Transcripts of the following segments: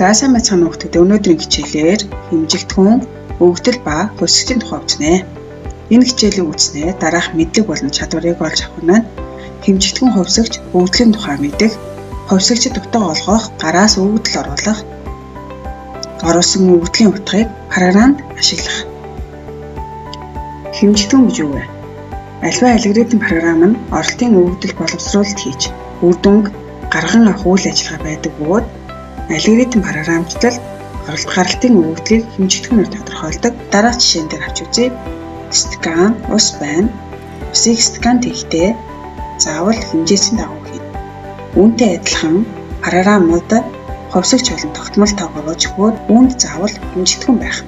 За сайн байцгаана уу хүүхдүүд. Өнөөдрийн хичээлээр хэмжигдэхүүн, өгөгдөл ба хөлсөгчийн тухай үзнэ. Энэ хичээлийг үзнээр дараах мэдлэг болон чадварыг олж авах нь хэмжигдэхүүн хувьсгч, өгөгдлийн тухай мэдэх, хувьсгчид утга олгох, гараас өгөгдөл оруулах, оруулсан өгөгдлийн утгыг програмд ашиглах. Хэмжигдэхүүн гэж юу вэ? Аливаа алгоритм програм нь оролтын өгөгдөл боловсруулалт хийж, үр дүнг гарган авах үйл ажиллагаа байдаг бөгөөд алгоритм програмчлал гаралтын өгөгдлийг хэмжигдэхүүнээр тодорхойлдог. Дараах жишээн дээр авч үзье. Стакан ус байна. Усыг стакан хийхдээ заавал хэмжээсийн дагуу хийнэ. Үүнтэй адилхан програмууд хувьсгч болон тогтмол тоогоож өгөөд үүнд заавал хэмжигдэхүүн байх.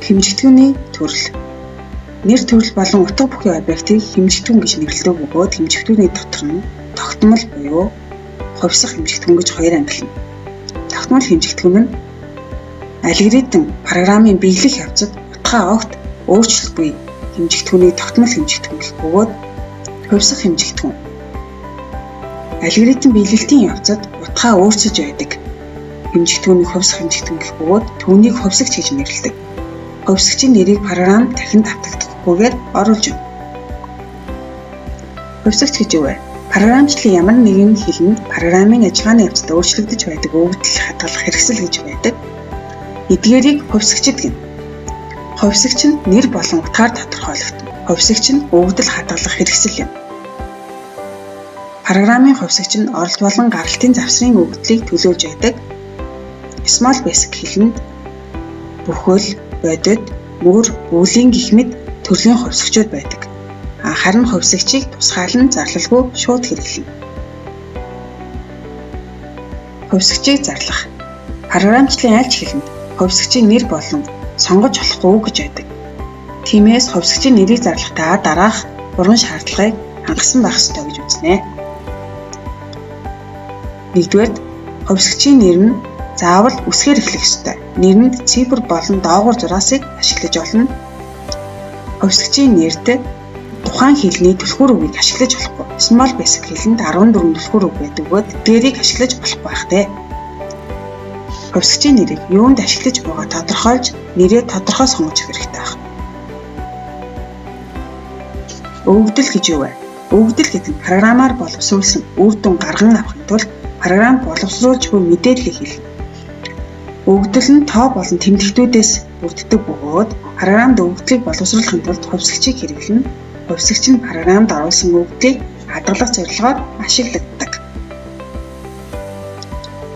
Хэмжигдэхүүний төрөл. Нэр төрөл болон утга бүхий объектыг хэмжигдэхүүн гэж нэрлэдэг бөгөөд хэмжигдэхүүний дотор нь тогтмол буюу хувьсах хэмжигдэхүүн гэж хоёр ангилна. Тогтмол хэмжигдэхүүн нь алгоритм програмын биелэх явцад утгаа огт өөрчлөлтгүй хэмжигдэхүүний тогтмол хэмжигдэхүүн гэх бөгөөд хувьсах хэмжигдэхүүн. Алгоритм биелэлтийн явцад утгаа өөрчилж байдаг хэмжигдэхүүнийг хувьсах хэмжигдэхүүн гэх бөгөөд түүнийг хувьсагч гэж нэрлэдэг. Хувьсгчийн нэрийг програмд дахин давтагдахгүйгээр оруулж өгнө. Хувьсагч гэж юу вэ? Програмчлалын ямар нэгэн хэлэнд програмын ажиллагааны явцад өөрчлөгдөж байдаг өгөгдөл хадгалах хэрэгсэл гэж байдаг. Эдгээрийг хувьсгчид гэнэ. Хувьсгч нь нэр болон утгаар тодорхойлогдно. Хувьсгч нь өгөгдөл хадгалах хэрэгсэл юм. Програмын хувьсгч нь оролт болон гаралтын завсрын өгөгдлийг төлөөлж байдаг. Small Basic хэлэнд бүхэл, бодит, мөр, бүлийн гэх мэт төрлийн хувьсгчуд байдаг. Харин хувьсгчийг тусгаалan зарлалгүй шууд хэрэглэнэ. Хувьсгчийг зарлах. Програмчлалын аль ч хэлэнд хувьсгчийн нэр болон сонгож болохгүй үг гэж байдаг. Тиймээс хувьсгчийн нэрийг зарлахдаа дараах 3 шаардлагыг хангасан байх ёстой гэж үзнэ. Нэгдүгээр, хувьсгчийн нэр нь заавал үсгээр эхлэх ёстой. Нэрэнд цифр болон доогуур зураасыг ашиглаж болно. Хувьсгчийн нэрд тухайн хэлний түлхүүр үгийг ашиглаж болохгүй. Small Basic хэлэнд 14 түлхүүр үг байдаг бөгөөд дээрийг ашиглаж болох байх дээ. Хувьсгчийн нэрийг юунд ашиглаж буйгаа тодорхойлж нэрээ тодорхой сонгож хэрэгтэй байна. Өгөгдөл гэж юу вэ? Өгөгдөл гэдэг нь програмаар боловсруулсан үр дүн гарган авахын тулд програм боловсруулж буй мэдээллийг хэлнэ. Өгөгдөл нь тоо болон тэмдэгтүүдээс бүрддэг бөгөөд програмд өгөгдлийг боловсруулахын тулд хувьсгчийг хэрэглэнэ. Хувьсгч нь програмд оруулсан өгөгдлийг хадгалах зорилгоор ашигладаг.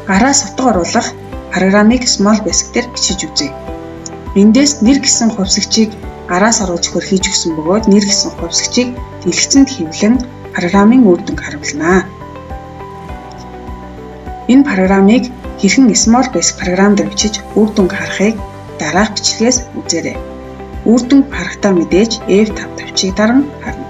Гараас утга оруулах програмыг Small Basic дээр бичиж үзье. Эндээс нэр гэсэн хувьсгчийг гараас оруулж хийж өгсөн бөгөөд нэр гэсэн хувьсгчийг дэлгэцэнд хэвлэн програмын үр дүнг харуулнаа. Энэ програмыг хэрхэн Small Basic програм дээр бичиж үр дүнг харахыг дараах бичлэгээс үзээрэй. Үр дүнг харахтаа мэдээж F5 тавьчийг даран харна.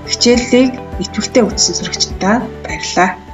Хичээлийг идэвхтэй үзсэн сурагчдаа баярлалаа.